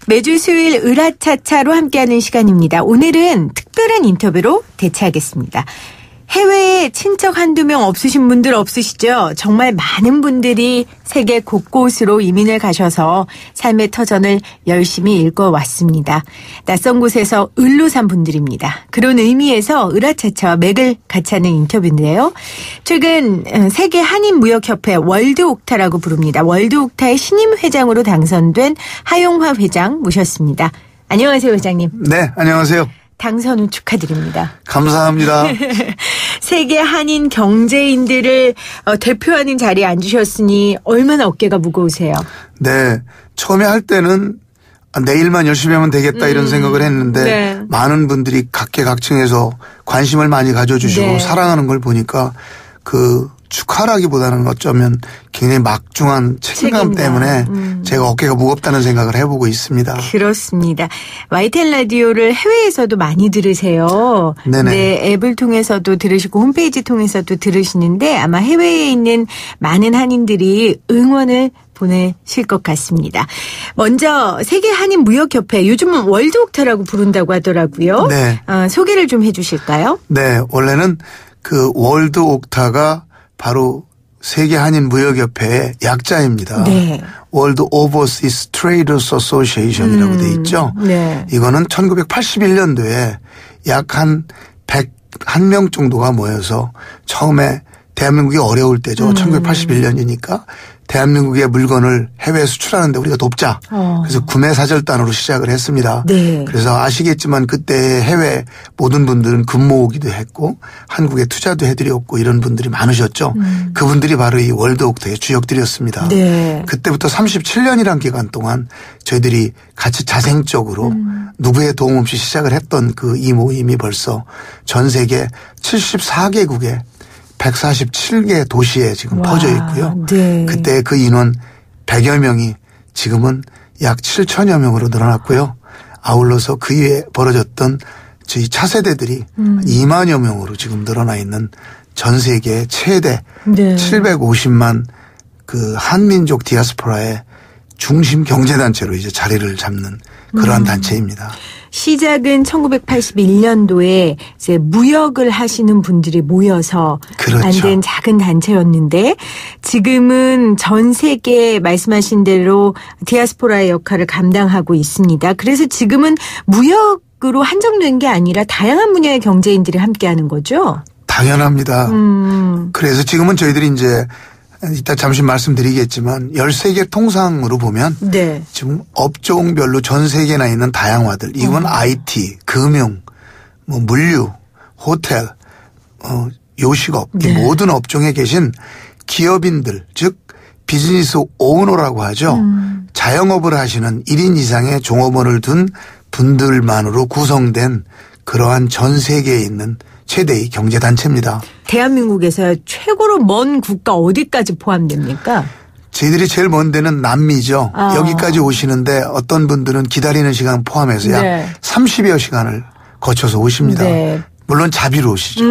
매주 수요일 으라차차로 함께하는 시간입니다. 오늘은 특별한 인터뷰로 대체하겠습니다. 해외에 친척 한두 명 없으신 분들 없으시죠? 정말 많은 분들이 세계 곳곳으로 이민을 가셔서 삶의 터전을 열심히 읽어왔습니다. 낯선 곳에서 을로 산 분들입니다. 그런 의미에서 으라차차와 맥을 같이 하는 인터뷰인데요. 최근 세계 한인무역협회 월드옥타라고 부릅니다. 월드옥타의 신임 회장으로 당선된 하용화 회장 모셨습니다. 안녕하세요, 회장님. 네, 안녕하세요. 당선 후 축하드립니다. 감사합니다. 세계 한인 경제인들을 대표하는 자리에 앉으셨으니 얼마나 어깨가 무거우세요? 네, 처음에 할 때는 내일만 열심히 하면 되겠다 이런 생각을 했는데 네. 많은 분들이 각계각층에서 관심을 많이 가져주시고 네. 사랑하는 걸 보니까 그 축하라기보다는 어쩌면 굉장히 막중한 책임감 때문에 제가 어깨가 무겁다는 생각을 해보고 있습니다. 그렇습니다. YTN 라디오를 해외에서도 많이 들으세요. 네네. 네, 앱을 통해서도 들으시고 홈페이지 통해서도 들으시는데 아마 해외에 있는 많은 한인들이 응원을 보내실 것 같습니다. 먼저 세계 한인무역협회, 요즘은 월드옥타라고 부른다고 하더라고요. 네. 소개를 좀 해주실까요? 네, 원래는 그 월드옥타가 바로 세계 한인무역협회의 약자입니다. 네. 월드 오버시스 트레이더스 어소시에이션이라고 돼 있죠. 네. 이거는 1981년도에 약 한 101명 정도가 모여서 처음에 대한민국이 어려울 때죠. 1981년이니까 대한민국의 물건을 해외에 수출하는데 우리가 돕자. 그래서 구매 사절단으로 시작을 했습니다. 네. 그래서 아시겠지만 그때 해외 모든 분들은 근무 오기도 했고 한국에 투자도 해드렸고 이런 분들이 많으셨죠. 그분들이 바로 이 월드옥타의 주역들이었습니다. 네. 그때부터 37년이란 기간 동안 저희들이 같이 자생적으로 누구의 도움 없이 시작을 했던 그 이 모임이 벌써 전 세계 74개국에 147개 도시에 지금 퍼져 있고요. 네. 그때 그 인원 100여 명이 지금은 약 7천여 명으로 늘어났고요. 아울러서 그 이후에 벌어졌던 저희 차세대들이 2만여 명으로 지금 늘어나 있는 전 세계 최대 네. 750만 그 한민족 디아스포라의 중심 경제단체로 이제 자리를 잡는 그러한 단체입니다. 시작은 1981년도에 이제 무역을 하시는 분들이 모여서 그렇죠. 만든 작은 단체였는데 지금은 전 세계 말씀하신 대로 디아스포라의 역할을 감당하고 있습니다. 그래서 지금은 무역으로 한정된 게 아니라 다양한 분야의 경제인들이 함께하는 거죠? 당연합니다. 그래서 지금은 저희들이 이제 이따 잠시 말씀드리겠지만 13개 통상으로 보면 네. 지금 업종별로 전 세계나 있는 다양화들 이건 IT, 금융, 뭐 물류, 호텔, 요식업 이 모든 업종에 계신 기업인들 즉 비즈니스 오너라고 하죠. 자영업을 하시는 1인 이상의 종업원을 둔 분들만으로 구성된 그러한 전 세계에 있는 최대의 경제단체입니다. 대한민국에서 최고로 먼 국가 어디까지 포함됩니까? 저희들이 제일 먼 데는 남미죠. 여기까지 오시는데 어떤 분들은 기다리는 시간 포함해서 약 네. 30여 시간을 거쳐서 오십니다. 네. 물론 자비로 오시죠.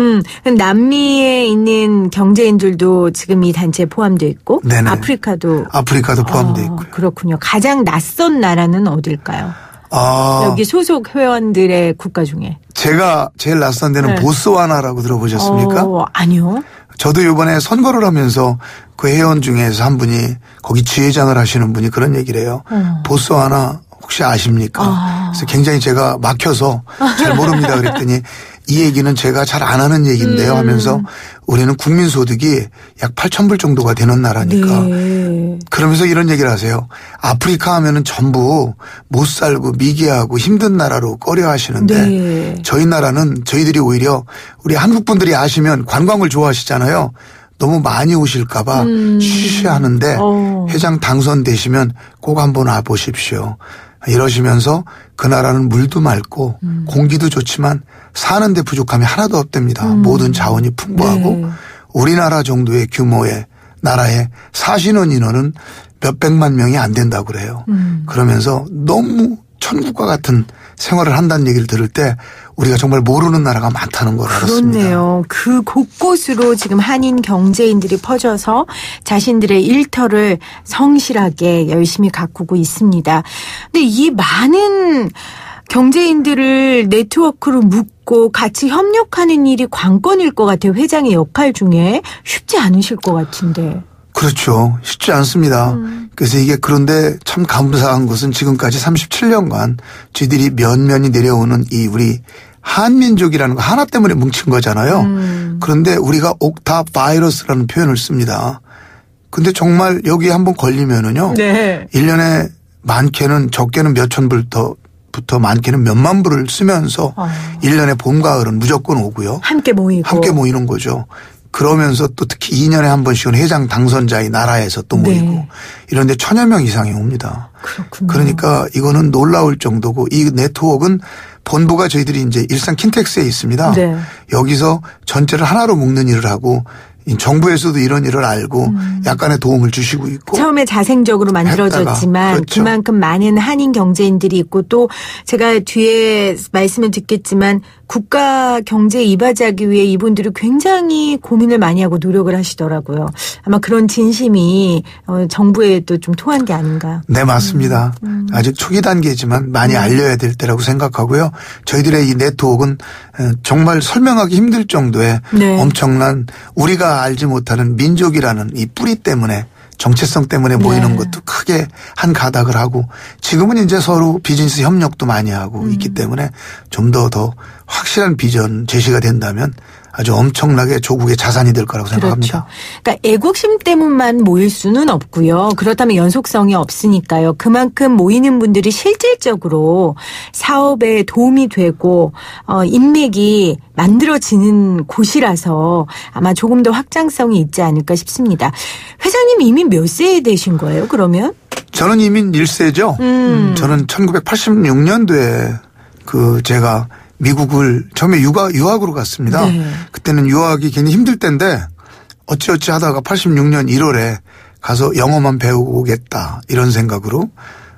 남미에 있는 경제인들도 지금 이 단체에 포함되어 있고 네네. 아프리카도 포함되어 있고요. 그렇군요. 가장 낯선 나라는 어딜까요? 여기 소속 회원들의 국가 중에. 제가 제일 낯선 데는 네. 보스와나라고 들어보셨습니까? 아니요. 저도 이번에 선거를 하면서 그 회원 중에서 한 분이 거기 지회장을 하시는 분이 그런 얘기를 해요. 보스와나 혹시 아십니까? 그래서 굉장히 제가 막혀서 잘 모릅니다 그랬더니 이 얘기는 제가 잘 안 하는 얘기인데요 하면서 우리는 국민소득이 약 8,000불 정도가 되는 나라니까. 네. 그러면서 이런 얘기를 하세요. 아프리카 하면은 전부 못 살고 미개하고 힘든 나라로 꺼려 하시는데 네. 저희 나라는 저희들이 오히려 우리 한국 분들이 아시면 관광을 좋아하시잖아요. 너무 많이 오실까봐 쉬쉬하는데 회장 당선되시면 꼭 한번 와보십시오. 이러시면서 그 나라는 물도 맑고 공기도 좋지만 사는데 부족함이 하나도 없답니다. 모든 자원이 풍부하고 네. 우리나라 정도의 규모의 나라에 사시는 인원은 몇백만 명이 안 된다고 그래요. 그러면서 너무 천국과 같은 생활을 한다는 얘기를 들을 때 우리가 정말 모르는 나라가 많다는 걸 알았습니다. 그렇네요. 그 곳곳으로 지금 한인 경제인들이 퍼져서 자신들의 일터를 성실하게 열심히 가꾸고 있습니다. 근데 이 많은 경제인들을 네트워크로 묶고 같이 협력하는 일이 관건일 것 같아요. 회장의 역할 중에 쉽지 않으실 것 같은데. 그렇죠. 쉽지 않습니다. 그래서 이게 그런데 참 감사한 것은 지금까지 37년간 저희들이 면면이 내려오는 이 우리 한민족이라는 거 하나 때문에 뭉친 거잖아요. 그런데 우리가 옥탑 바이러스라는 표현을 씁니다. 근데 정말 여기에 한번 걸리면은요. 네. 1년에 많게는 적게는 몇천 불부터 많게는 몇만 불을 쓰면서 1년에 봄, 가을은 무조건 오고요. 함께 모이는 거죠. 그러면서 또 특히 2년에 한 번씩은 회장 당선자의 나라에서 또 모이고 네. 이런데 1000여 명 이상이 옵니다. 그렇군요. 그러니까 이거는 놀라울 정도고 이 네트워크는 본부가 저희들이 이제 일산 킨텍스에 있습니다. 네. 여기서 전체를 하나로 묶는 일을 하고 정부에서도 이런 일을 알고 약간의 도움을 주시고 있고. 처음에 자생적으로 만들어졌지만 그렇죠. 그만큼 많은 한인 경제인들이 있고 또 제가 뒤에 말씀을 듣겠지만 국가 경제에 이바지하기 위해 이분들이 굉장히 고민을 많이 하고 노력을 하시더라고요. 아마 그런 진심이 정부에도 좀 통한 게 아닌가. 네, 맞습니다. 아직 초기 단계지만 많이 알려야 될 때라고 생각하고요. 저희들의 이 네트워크는 정말 설명하기 힘들 정도의 네. 엄청난 우리가 알지 못하는 민족이라는 이 뿌리 때문에 정체성 때문에 모이는 네. 것도 크게 한 가닥을 하고 지금은 이제 서로 비즈니스 협력도 많이 하고 있기 때문에 좀 더 확실한 비전 제시가 된다면 아주 엄청나게 조국의 자산이 될 거라고 생각합니다. 그렇죠. 그러니까 애국심 때문만 모일 수는 없고요. 그렇다면 연속성이 없으니까요. 그만큼 모이는 분들이 실질적으로 사업에 도움이 되고 인맥이 만들어지는 곳이라서 아마 조금 더 확장성이 있지 않을까 싶습니다. 회장님 이미 몇 세 되신 거예요, 그러면? 저는 이민 1세죠. 저는 1986년도에 제가 미국을 처음에 유학으로 갔습니다. 네. 그때는 유학이 굉장히 힘들 때인데 어찌어찌 하다가 86년 1월에 가서 영어만 배우고 오겠다 이런 생각으로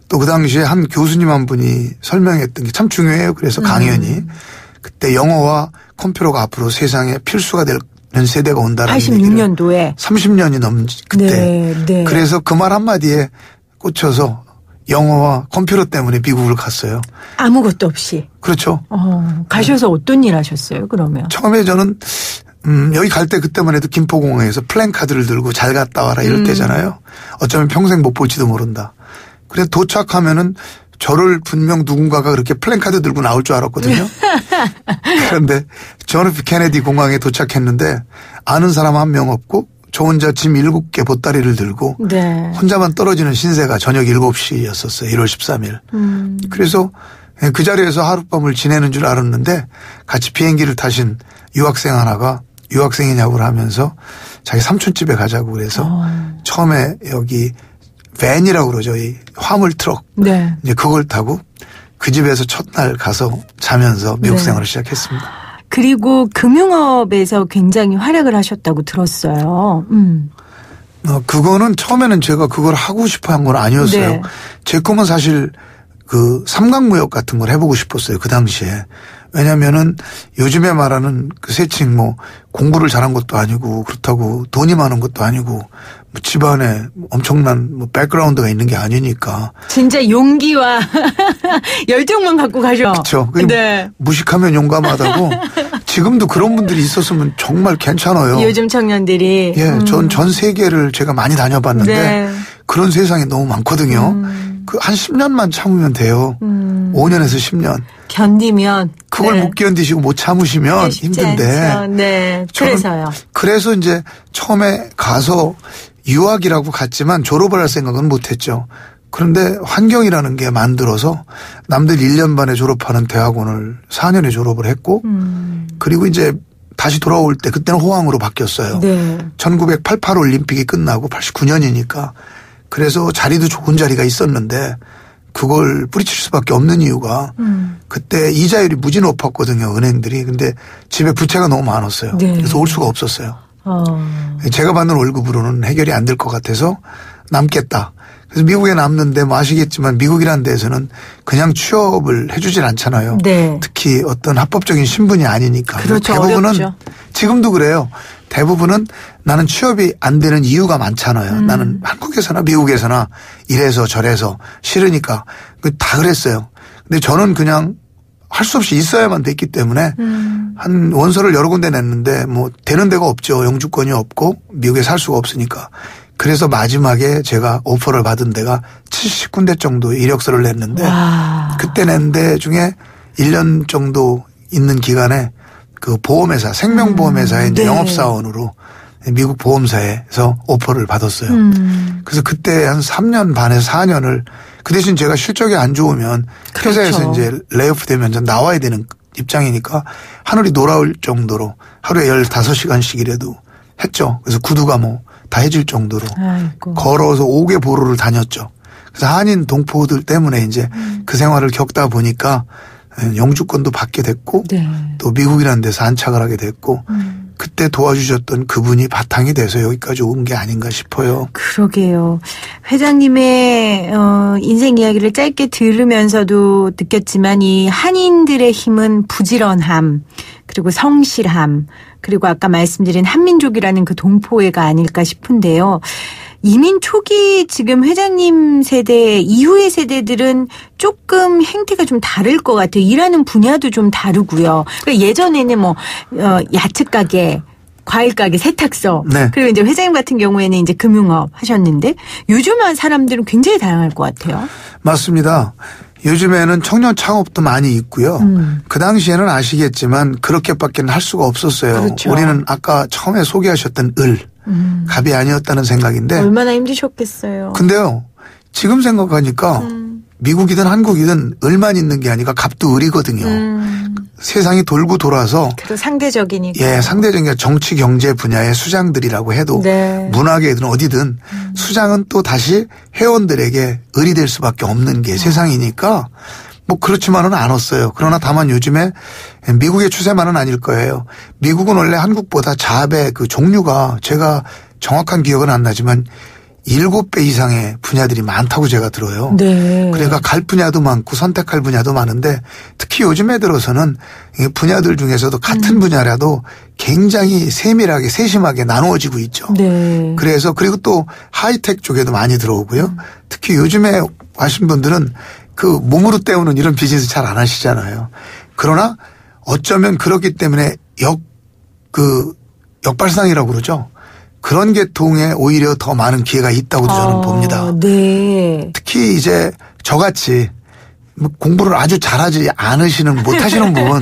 또 그 당시에 한 교수님 한 분이 설명했던 게 참 중요해요. 그래서 강연이 그때 영어와 컴퓨터가 앞으로 세상에 필수가 되는 세대가 온다라는 86년도에. 얘기를 30년이 넘은 그때. 네, 네. 그래서 그 말 한마디에 꽂혀서 영어와 컴퓨터 때문에 미국을 갔어요. 아무것도 없이. 그렇죠. 가셔서 어떤 일 하셨어요, 그러면? 처음에 저는 여기 갈 때 그때만 해도 김포공항에서 플랜카드를 들고 잘 갔다 와라 이럴 때잖아요. 어쩌면 평생 못 볼지도 모른다. 그래서 도착하면은 저를 분명 누군가가 그렇게 플랜카드 들고 나올 줄 알았거든요. 그런데 존 F 케네디 공항에 도착했는데 아는 사람 한 명 없고 저 혼자 짐 7개 보따리를 들고 네. 혼자만 떨어지는 신세가 저녁 7시였었어요. 1월 13일. 그래서 그 자리에서 하룻밤을 지내는 줄 알았는데 같이 비행기를 타신 유학생 하나가 유학생이냐고 하면서 자기 삼촌집에 가자고 그래서 처음에 여기 밴이라고 그러죠. 이 화물 트럭. 네. 이제 그걸 타고 그 집에서 첫날 가서 자면서 미국 네. 생활을 시작했습니다. 그리고 금융업에서 굉장히 활약을 하셨다고 들었어요. 그거는 처음에는 제가 그걸 하고 싶어 한 건 아니었어요. 네. 제 꿈은 사실 삼각무역 같은 걸 해보고 싶었어요. 그 당시에. 왜냐면은 요즘에 말하는 그 세칭 공부를 잘한 것도 아니고 그렇다고 돈이 많은 것도 아니고 집안에 엄청난 백그라운드가 있는 게 아니니까. 진짜 용기와 열정만 갖고 가죠. 그렇죠. 네. 무식하면 용감하다고 지금도 그런 분들이 있었으면 정말 괜찮아요. 요즘 청년들이. 예, 전 세계를 제가 많이 다녀봤는데 네. 그런 세상이 너무 많거든요. 한 10년만 참으면 돼요. 5년에서 10년. 견디면. 그걸 네. 못 견디시고 못 참으시면 쉽지 힘든데. 않죠. 네. 그래서요. 그래서 이제 처음에 가서 유학이라고 갔지만 졸업을 할 생각은 못 했죠. 그런데 환경이라는 게 만들어서 남들 1년 반에 졸업하는 대학원을 4년에 졸업을 했고 그리고 이제 다시 돌아올 때 그때는 호황으로 바뀌었어요. 네. 1988 올림픽이 끝나고 89년이니까 그래서 자리도 좋은 자리가 있었는데 그걸 뿌리칠 수밖에 없는 이유가 그때 이자율이 무지 높았거든요. 은행들이. 근데 집에 부채가 너무 많았어요. 네. 그래서 올 수가 없었어요. 제가 받는 월급으로는 해결이 안 될 것 같아서 남겠다. 그래서 미국에 남는데 뭐 아시겠지만 미국이라는 데에서는 그냥 취업을 해주질 않잖아요. 네. 특히 어떤 합법적인 신분이 아니니까. 그렇죠. 대부분은 어렵죠. 지금도 그래요. 대부분은 나는 취업이 안 되는 이유가 많잖아요. 나는 한국에서나 미국에서나 이래서 저래서 싫으니까 다 그랬어요. 근데 저는 그냥 할 수 없이 있어야만 됐기 때문에 한 원서를 여러 군데 냈는데 뭐 되는 데가 없죠. 영주권이 없고 미국에 살 수가 없으니까. 그래서 마지막에 제가 오퍼를 받은 데가 70군데 정도 이력서를 냈는데 와. 그때 낸 데 중에 1년 정도 있는 기간에 그 보험회사 생명보험회사의 이제 네. 영업사원으로 미국 보험사에서 오퍼를 받았어요. 그래서 그때 한 3년 반에서 4년을 그 대신 제가 실적이 안 좋으면 그렇죠. 회사에서 이제 레이오프 되면 나와야 되는 입장이니까 하늘이 노라울 정도로 하루에 15시간씩이라도 했죠. 그래서 구두가 뭐 다 해질 정도로 아이고. 걸어서 5개 보로를 다녔죠. 그래서 한인 동포들 때문에 이제 그 생활을 겪다 보니까 영주권도 받게 됐고 네. 또 미국이라는 데서 안착을 하게 됐고 그때 도와주셨던 그분이 바탕이 돼서 여기까지 온 게 아닌가 싶어요. 그러게요. 회장님의 인생 이야기를 짧게 들으면서도 느꼈지만 이 한인들의 힘은 부지런함 그리고 성실함 그리고 아까 말씀드린 한민족이라는 그 동포애가 아닐까 싶은데요. 이민 초기 지금 회장님 세대 이후의 세대들은 조금 행태가 좀 다를 것 같아요. 일하는 분야도 좀 다르고요. 그러니까 예전에는 뭐 야채 가게, 과일 가게, 세탁소 네. 그리고 이제 회장님 같은 경우에는 이제 금융업 하셨는데 요즘 사람들은 굉장히 다양할 것 같아요. 맞습니다. 요즘에는 청년 창업도 많이 있고요. 그 당시에는 아시겠지만 그렇게밖에 할 수가 없었어요. 그렇죠. 우리는 아까 처음에 소개하셨던 갑이 아니었다는 생각인데. 얼마나 힘드셨겠어요. 근데요. 지금 생각하니까 미국이든 한국이든 을만 있는 게 아니라 갑도 을이거든요. 세상이 돌고 돌아서 그리고 상대적이니까. 예, 상대적인 정치 경제 분야의 수장들이라고 해도 네. 문학이든 어디든 수장은 또 다시 회원들에게 을이 될 수밖에 없는 게 세상이니까 뭐 그렇지만은 않았어요. 그러나 다만 요즘에 미국의 추세만은 아닐 거예요. 미국은 원래 한국보다 잡의 그 종류가 제가 정확한 기억은 안 나지만 7배 이상의 분야들이 많다고 제가 들어요. 네. 그러니까 갈 분야도 많고 선택할 분야도 많은데 특히 요즘에 들어서는 이 분야들 중에서도 같은 분야라도 굉장히 세밀하게 세심하게 나누어지고 있죠. 네. 그래서 그리고 또 하이텍 쪽에도 많이 들어오고요. 특히 요즘에 하신 분들은 그 몸으로 때우는 이런 비즈니스 잘 안 하시잖아요. 그러나 어쩌면 그렇기 때문에 역발상이라고 그러죠. 그런 계통에 오히려 더 많은 기회가 있다고도 저는 봅니다. 네. 특히 이제 저같이 뭐 공부를 아주 잘하지 않으시는 못하시는 분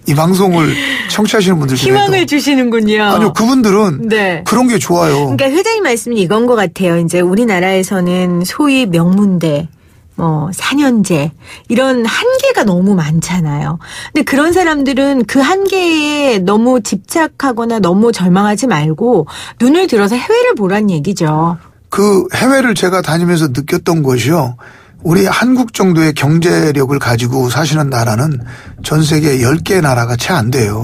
이 방송을 청취하시는 분들 중에도 희망을 주시는군요. 아니요 그분들은 네. 그런 게 좋아요. 그러니까 회장님 말씀이 이건 것 같아요. 이제 우리나라에서는 소위 명문대 뭐 4년제 이런 한계가 너무 많잖아요. 근데 그런 사람들은 그 한계에 너무 집착하거나 너무 절망하지 말고 눈을 들어서 해외를 보란 얘기죠. 그 해외를 제가 다니면서 느꼈던 것이요. 우리 한국 정도의 경제력을 가지고 사시는 나라는 전 세계 10개 나라가 채 안 돼요.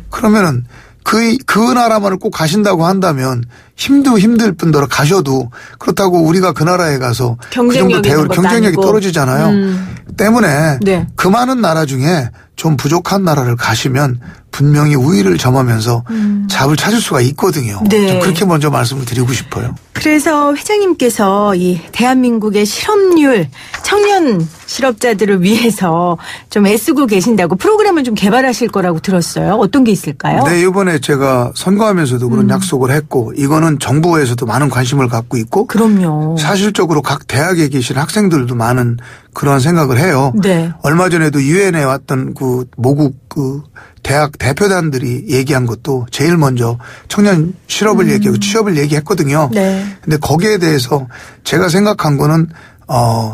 그러면은 그 나라만을 꼭 가신다고 한다면 힘도 힘들 뿐더러 가셔도 그렇다고 우리가 그 나라에 가서 그 정도 경쟁력이 떨어지잖아요. 때문에 네. 그 많은 나라 중에 좀 부족한 나라를 가시면 분명히 우위를 점하면서 잡을 찾을 수가 있거든요. 네. 좀 그렇게 먼저 말씀을 드리고 싶어요. 그래서 회장님께서 이 대한민국의 실업률 청년 실업자들을 위해서 좀 애쓰고 계신다고 프로그램을 좀 개발하실 거라고 들었어요. 어떤 게 있을까요? 네, 이번에 제가 선거하면서도 그런 약속을 했고 이거는 정부에서도 많은 관심을 갖고 있고 그럼요. 사실적으로 각 대학에 계신 학생들도 많은 그런 생각을 해요. 네. 얼마 전에도 유엔에 왔던 그 모국 그 대학 대표단들이 얘기한 것도 제일 먼저 청년 실업을 얘기하고 취업을 얘기했거든요. 네. 근데 거기에 대해서 제가 생각한 거는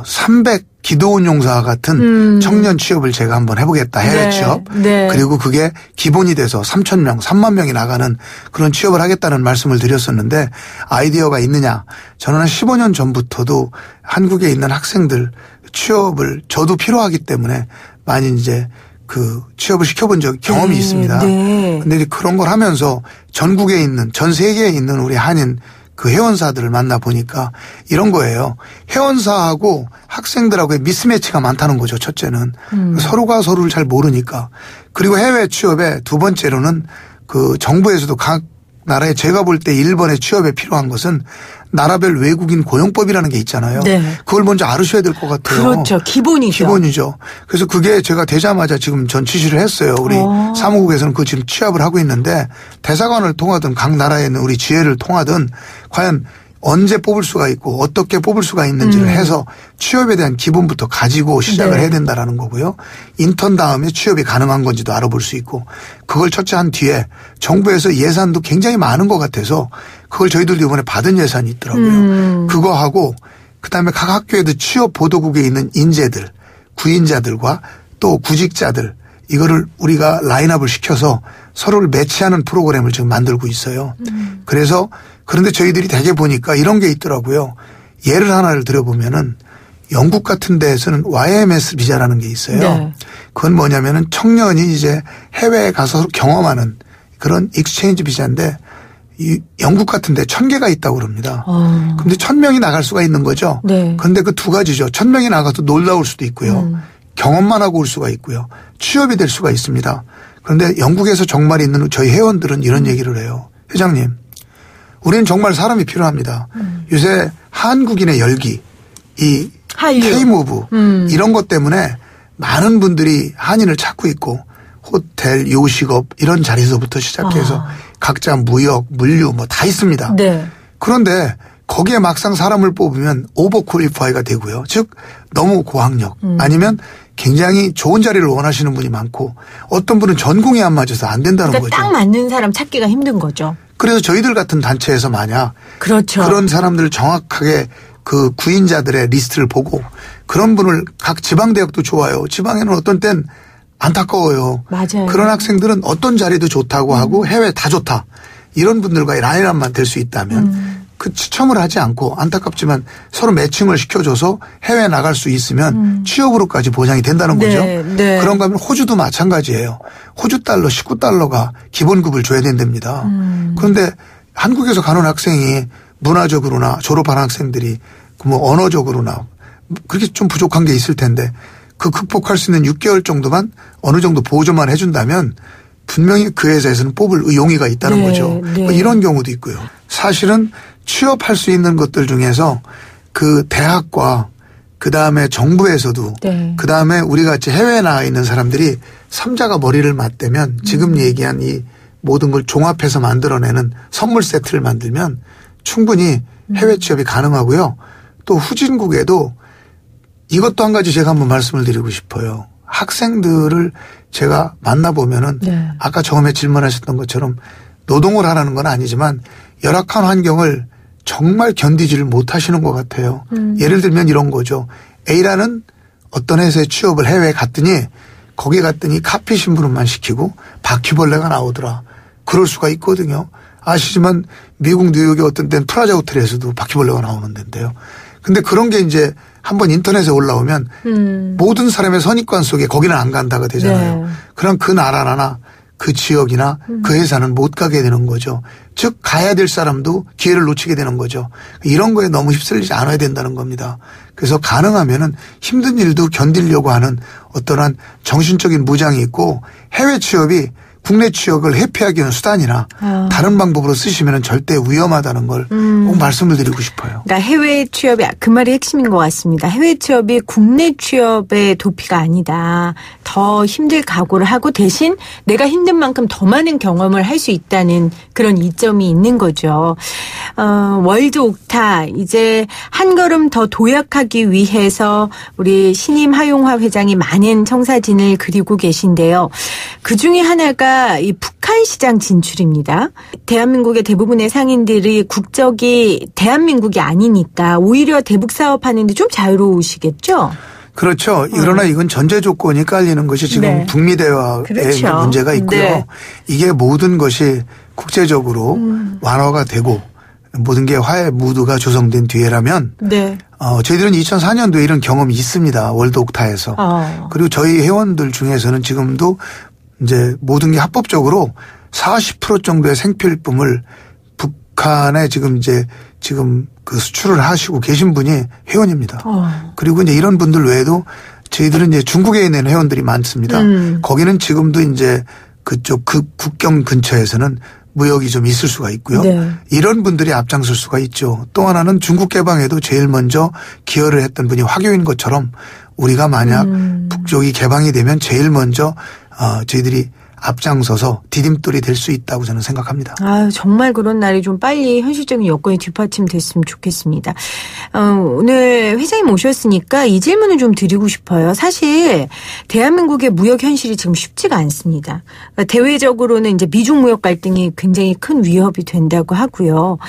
300 기도원 용사와 같은 청년 취업을 제가 한번 해보겠다. 해외 네. 취업. 네. 그리고 그게 기본이 돼서 3,000명, 3만 명이 나가는 그런 취업을 하겠다는 말씀을 드렸었는데 아이디어가 있느냐. 저는 한 15년 전부터도 한국에 있는 학생들 취업을 저도 필요하기 때문에 많이 이제 그 취업을 시켜본 경험이 있습니다. 네. 근데 이제 그런 걸 하면서 전국에 있는 전 세계에 있는 우리 한인 그 회원사들을 만나보니까 이런 거예요. 회원사하고 학생들하고의 미스매치가 많다는 거죠. 첫째는. 서로가 서로를 잘 모르니까. 그리고 해외 취업에 두 번째로는 그 정부에서도 각 나라에 제가 볼 때 일본의 취업에 필요한 것은 나라별 외국인 고용법이라는 게 있잖아요. 네. 그걸 먼저 알으셔야 될 것 같아요. 그렇죠. 기본이죠. 기본이죠. 그래서 그게 제가 되자마자 지금 전 지시를 했어요. 우리 사무국에서는 그 지금 취합을 하고 있는데 대사관을 통하든 각 나라에 있는 우리 지회를 통하든 과연 언제 뽑을 수가 있고 어떻게 뽑을 수가 있는지를 해서 취업에 대한 기본부터 가지고 시작을 해야 된다라는 거고요. 인턴 다음에 취업이 가능한 건지도 알아볼 수 있고 그걸 첫째 한 뒤에 정부에서 예산도 굉장히 많은 것 같아서 그걸 저희들도 이번에 받은 예산이 있더라고요. 그거 하고 그다음에 각 학교에도 취업 보도국에 있는 인재들, 구인자들과 또 구직자들 이거를 우리가 라인업을 시켜서 서로를 매치하는 프로그램을 지금 만들고 있어요. 그래서 그런데 저희들이 대개 보니까 이런 게 있더라고요. 예를 하나를 들어보면은 영국 같은 데에서는 YMS 비자라는 게 있어요. 네. 그건 뭐냐면은 청년이 이제 해외에 가서 경험하는 그런 익스체인지 비자인데 이 영국 같은 데 1000개가 있다고 그럽니다. 그런데 1000명이 나갈 수가 있는 거죠. 네. 그런데 그 두 가지죠. 1000명이 나가서 놀다 올 수도 있고요. 경험만 하고 올 수가 있고요. 취업이 될 수가 있습니다. 그런데 영국에서 정말 있는 저희 회원들은 이런 얘기를 해요. 회장님, 우리는 정말 사람이 필요합니다. 요새 한국인의 열기, 이 K-무브 이런 것 때문에 많은 분들이 한인을 찾고 있고 호텔, 요식업 이런 자리에서부터 시작해서 각자 무역, 물류 뭐 다 있습니다. 네. 그런데 거기에 막상 사람을 뽑으면 오버퀄리파이가 되고요. 즉 너무 고학력 아니면 굉장히 좋은 자리를 원하시는 분이 많고 어떤 분은 전공이 안 맞아서 안 된다는 그러니까 거죠. 딱 맞는 사람 찾기가 힘든 거죠. 그래서 저희들 같은 단체에서 만약 그렇죠. 그런 사람들을 정확하게 그 구인자들의 리스트를 보고 그런 분을 각 지방대학도 좋아요. 지방에는 어떤 땐 안타까워요. 맞아요. 그런 학생들은 어떤 자리도 좋다고 하고 해외 다 좋다. 이런 분들과의 라인업만 될 수 있다면 그 추첨을 하지 않고 안타깝지만 서로 매칭을 시켜줘서 해외에 나갈 수 있으면 취업으로까지 보장이 된다는 거죠. 네. 그런가 하면 호주도 마찬가지예요. 호주 달러 19달러가 기본급을 줘야 된답니다. 그런데 한국에서 가는 학생이 문화적으로나 졸업한 학생들이 뭐 언어적으로나 그렇게 좀 부족한 게 있을 텐데 그 극복할 수 있는 6개월 정도만 어느 정도 보조만 해준다면 분명히 그 회사에서는 뽑을 용의가 있다는 거죠. 네. 뭐 이런 경우도 있고요. 사실은 취업할 수 있는 것들 중에서 그 대학과 그다음에 정부에서도 네. 그다음에 우리 같이 해외에 나와 있는 사람들이 삼자가 머리를 맞대면 지금 얘기한 이 모든 걸 종합해서 만들어내는 선물 세트를 만들면 충분히 해외 취업이 가능하고요. 또 후진국에도 이것도 한 가지 제가 한번 말씀을 드리고 싶어요. 학생들을 제가 만나보면은 네. 아까 처음에 질문하셨던 것처럼 노동을 하라는 건 아니지만 열악한 환경을 정말 견디지를 못하시는 것 같아요. 예를 들면 이런 거죠. A라는 어떤 회사에 취업을 해외에 갔더니 거기 갔더니 카피 신부름만 시키고 바퀴벌레가 나오더라. 그럴 수가 있거든요. 아시지만 미국 뉴욕의 어떤 데는 프라자 호텔에서도 바퀴벌레가 나오는 데인데요. 근데 그런 게 이제 한번 인터넷에 올라오면 모든 사람의 선입관 속에 거기는 안 간다가 되잖아요. 네. 그럼 그 나라나 그 지역이나 그 회사는 못 가게 되는 거죠. 즉 가야 될 사람도 기회를 놓치게 되는 거죠. 이런 거에 너무 휩쓸리지 않아야 된다는 겁니다. 그래서 가능하면은 힘든 일도 견디려고 하는 어떠한 정신적인 무장이 있고 해외 취업이 국내 취업을 회피하기 위한 수단이나 다른 방법으로 쓰시면 절대 위험하다는 걸 꼭 말씀을 드리고 싶어요. 그러니까 해외 취업이 그 말이 핵심인 것 같습니다. 해외 취업이 국내 취업의 도피가 아니다. 더 힘들 각오를 하고 대신 내가 힘든 만큼 더 많은 경험을 할 수 있다는 그런 이점이 있는 거죠. 월드 옥타 이제 한 걸음 더 도약하기 위해서 우리 신임 하용화 회장이 많은 청사진을 그리고 계신데요. 그중에 하나가 이 북한 시장 진출입니다. 대한민국의 대부분의 상인들이 국적이 대한민국이 아니니까 오히려 대북 사업하는데 좀 자유로우시겠죠? 그렇죠. 그러나 이건 전제 조건이 깔리는 것이 지금 네. 북미 대화에 그렇죠. 문제가 있고요. 네. 이게 모든 것이 국제적으로 완화가 되고 모든 게 화해 무드가 조성된 뒤에라면 네. 저희들은 2004년도에 이런 경험이 있습니다. 월드 옥타에서. 그리고 저희 회원들 중에서는 지금도 이제 모든 게 합법적으로 40% 정도의 생필품을 북한에 지금 그 수출을 하시고 계신 분이 회원입니다. 그리고 이제 이런 분들 외에도 저희들은 이제 중국에 있는 회원들이 많습니다. 거기는 지금도 이제 그쪽 그 국경 근처에서는 무역이 좀 있을 수가 있고요. 네. 이런 분들이 앞장설 수가 있죠. 또 하나는 중국 개방에도 제일 먼저 기여를 했던 분이 화교인 것처럼 우리가 만약 북쪽이 개방이 되면 제일 먼저 저희들이 앞장서서 디딤돌이 될 수 있다고 저는 생각합니다. 정말 그런 날이 좀 빨리 현실적인 여건이 뒷받침됐으면 좋겠습니다. 오늘 회장님 오셨으니까 이 질문을 좀 드리고 싶어요. 사실 대한민국의 무역 현실이 지금 쉽지가 않습니다. 대외적으로는 이제 미중 무역 갈등이 굉장히 큰 위협이 된다고 하고요.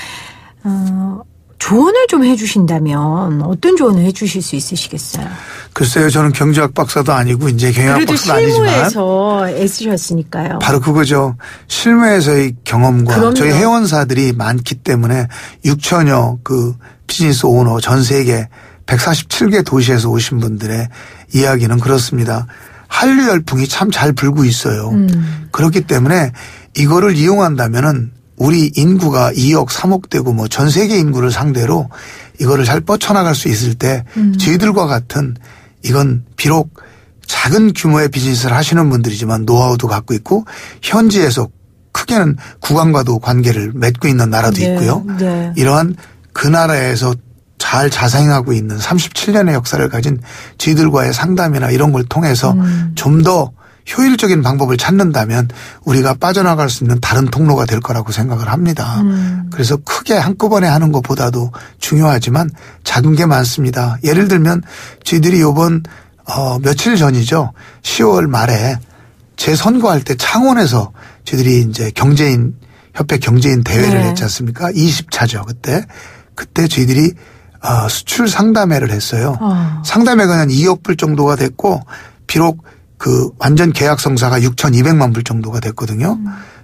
조언을 좀 해 주신다면 어떤 조언을 해 주실 수 있으시겠어요? 글쎄요. 저는 경제학 박사도 아니고 이제 경영학 박사도 아니지만. 그래도 실무에서 애쓰셨으니까요. 바로 그거죠. 실무에서의 경험과 그럼요. 저희 회원사들이 많기 때문에 6천여 그 비즈니스 오너 전 세계 147개 도시에서 오신 분들의 이야기는 그렇습니다. 한류 열풍이 참 잘 불고 있어요. 그렇기 때문에 이거를 이용한다면은 우리 인구가 2억, 3억 되고 뭐 전 세계 인구를 상대로 이거를 잘 뻗쳐나갈 수 있을 때 저희들과 같은 이건 비록 작은 규모의 비즈니스를 하시는 분들이지만 노하우도 갖고 있고 현지에서 크게는 국왕과도 관계를 맺고 있는 나라도 있고요. 네. 이러한 그 나라에서 잘 자생하고 있는 37년의 역사를 가진 저희들과의 상담이나 이런 걸 통해서 좀 더 효율적인 방법을 찾는다면 우리가 빠져나갈 수 있는 다른 통로가 될 거라고 생각을 합니다. 그래서 크게 한꺼번에 하는 것보다도 중요하지만 작은 게 많습니다. 예를 들면 저희들이 이번 며칠 전이죠. 10월 말에 재선거할 때 창원에서 저희들이 이제 협회 경제인 대회를 네. 했지 않습니까? 20차죠. 그때 저희들이 수출 상담회를 했어요. 상담회가 한 2억 불 정도가 됐고 비록 그 완전 계약 성사가 6,200만 불 정도가 됐거든요.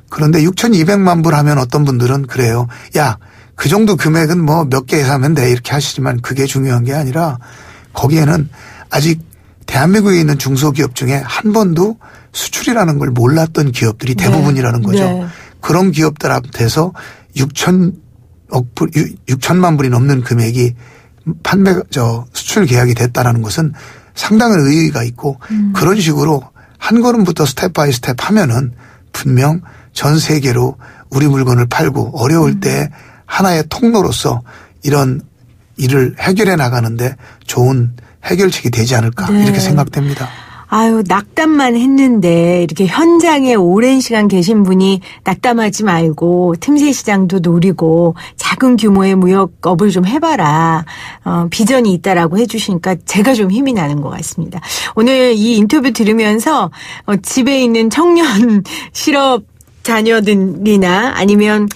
그런데 6,200만 불 하면 어떤 분들은 그래요. 야, 그 정도 금액은 뭐 몇 개 하면 돼 이렇게 하시지만 그게 중요한 게 아니라 거기에는 아직 대한민국에 있는 중소기업 중에 한 번도 수출이라는 걸 몰랐던 기업들이 대부분이라는 거죠. 네. 그런 기업들한테서 6천만 불이 넘는 금액이 수출 계약이 됐다라는 것은 상당한 의의가 있고 그런 식으로 한 걸음부터 스텝 바이 스텝 하면은 분명 전 세계로 우리 물건을 팔고 어려울 때 하나의 통로로서 이런 일을 해결해 나가는데 좋은 해결책이 되지 않을까 네. 이렇게 생각됩니다. 낙담만 했는데 이렇게 현장에 오랜 시간 계신 분이 낙담하지 말고 틈새 시장도 노리고 작은 규모의 무역업을 좀 해봐라. 비전이 있다라고 해주시니까 제가 좀 힘이 나는 것 같습니다. 오늘 이 인터뷰 들으면서 집에 있는 청년 실업 자녀들이나 아니면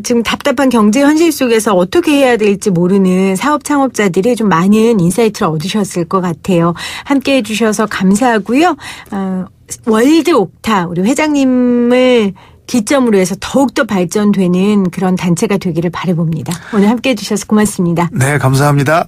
지금 답답한 경제 현실 속에서 어떻게 해야 될지 모르는 사업 창업자들이 좀 많은 인사이트를 얻으셨을 것 같아요. 함께해 주셔서 감사하고요. 월드 옥타 우리 회장님을 기점으로 해서 더욱더 발전되는 그런 단체가 되기를 바라봅니다. 오늘 함께해 주셔서 고맙습니다. 네, 감사합니다.